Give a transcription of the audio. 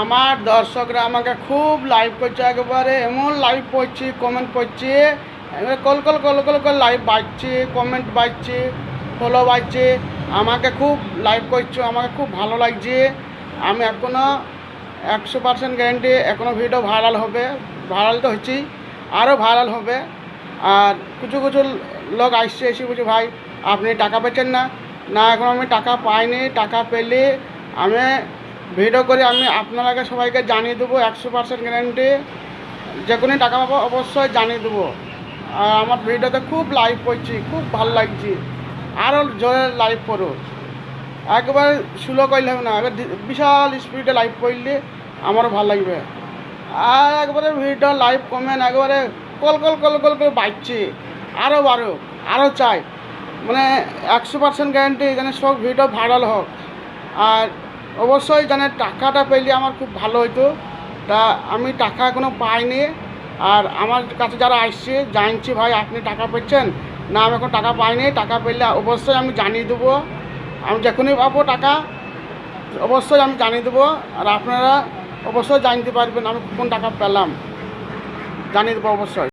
আমার দর্শকরা আমাকে খুব লাইভ করছে, একেবারে এমন লাইভ পড়ছি, কমেন্ট করছে, কল কল কল কল করে লাইভ বাজছে, কমেন্ট বাজছে, ফলো বাজছে, আমাকে খুব লাইভ করছো, আমাকে খুব ভালো লাগছে। আমি এখনও 100% গ্যারেন্টি এখনও ভিডিও ভাইরাল হবে, ভাইরাল তো হচ্ছেই, আরও ভাইরাল হবে। আর কিছু কিছু লোক আসছে, এসে বলছে ভাই আপনি টাকা পেয়েছেন না? না, এখন আমি টাকা পাইনি, টাকা পেলে আমি ভিডিও করে আমি আপনারাকে সবাইকে জানিয়ে দেবো, 100% গ্যারেন্টি যে কোনো টাকা পাবো অবশ্যই জানিয়ে দেবো। আর আমার ভিডিওতে খুব লাইভ করছি, খুব ভালো লাগছে, আরও জোরে লাইভ করো, একবার স্লো করলে হবে না, এবার বিশাল স্পিডে লাইভ করলে আমারও ভালো লাগবে। আর একবারে ভিডিও লাইভ কমেন্ট একবারে কল কল কল কল করে বাজছে, আরও বাড়ো, আরও চাই, মানে 100% গ্যারেন্টি যেন সব ভিডিও ভাইরাল হোক। আর অবশ্যই যেন টাকাটা পেলে আমার খুব ভালো হতো, তা আমি টাকা এখনও পাইনি। আর আমার কাছে যারা আসছে জানছি ভাই আপনি টাকা পেয়েছেন না? আমি এখন টাকা পাইনি, টাকা পেলে অবশ্যই আমি জানিয়ে দেবো, আমি যখনই পাবো টাকা অবশ্যই আমি জানিয়ে দেবো। আর আপনারা অবশ্যই জানতে পারবেন আমি কোন টাকা পেলাম, জানিয়ে দেবো অবশ্যই।